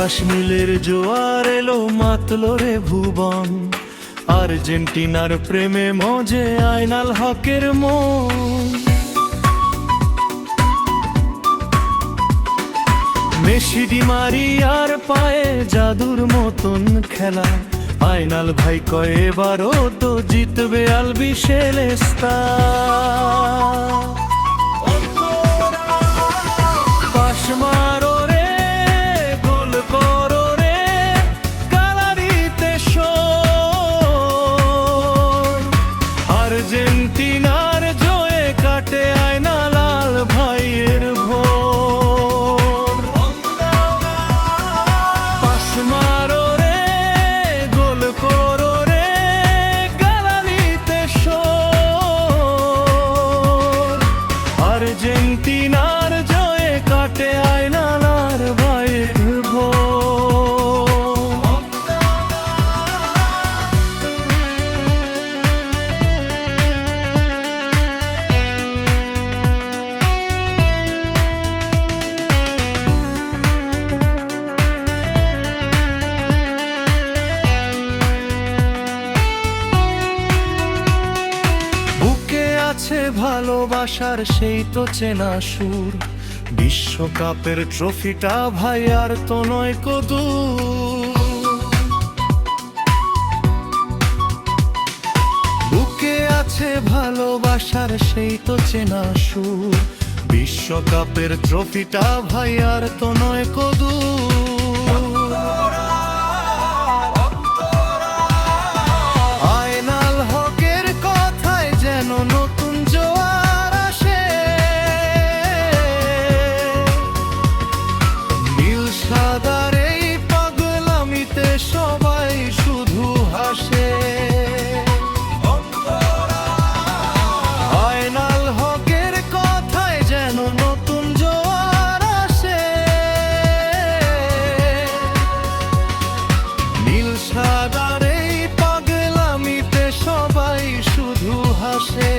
আকাশ নীলের জোয়ার এলো মাতলো রে ভুবন, আর্জেন্টিনার প্রেমে মজে আয়নাল হকের মন। মেসি ডি মারিয়ার পায়ে জাদুর মতন খেলা, আয়নাল ভাই কয় এবারও তো জিতবে আলবিসেলেস্তা। পাস মারো রে, গোল করো রে, গ্যালারিতে শোর। আর্জেন্টিনার জয়ে কাটে আয়না লাল ভাইয়ের ভোর। পাস মারো রে, গোল করো রে, গ্যালারিতে শোর। আর্জেন্টিনার জয়ে কাটে আয়না লাল ভাইয়ের ভোর। বুকে আছে ভালোবাসার সেই তো চেনা সুর, বিশ্বকাপের ট্রফিটা ভাই আর তো নয় কদূর। বুকে আছে ভালোবাসার সেই তো চেনা সুর, বিশ্বকাপের ট্রফিটা ভাই আর তো নয় কদূর। আয়নাল হকের কথায় যেন নতুন জোয়ার আসে, নীল সাদার এই পাগলামিতে সবাই শুধু হাসে। আয়নাল হকের কথায় যেন নতুন জোয়ার আসে, নীল সাদার এই পাগলামিতে সবাই শুধু হাসে।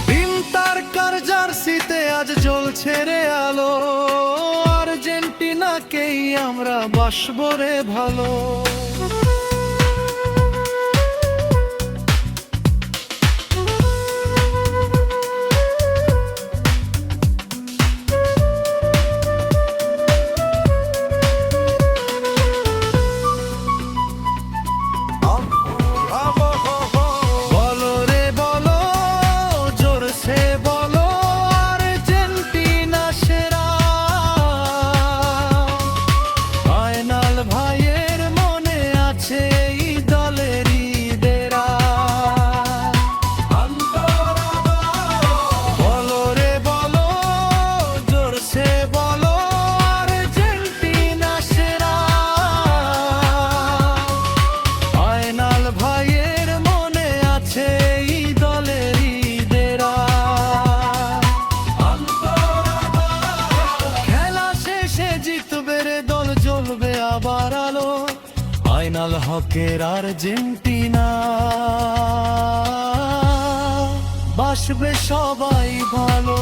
তিন তারকার জার্সিতে আজ জ্বলছে রে আলো, আর্জেন্টিনাকেই আমরা বাসবো রে ভালো। বলো রে বলো, জোরসে বলো, আর্জেন্টিনা সেরা। আয়নাল ভাইয়ের মনে আছে এই দলেরই ডেরা। বলো রে বলো, জোরসে বলো, আর্জেন্টিনা সেরা। আয়নাল ভাইয়ের মনে আছে এই দলেরই ডেরা। খেলা শেষে জিতবে রে দল, জ্বলবে আবার আলো, আয়নাল হকের আর্জেন্টিনা বাসবে সবাই ভালো।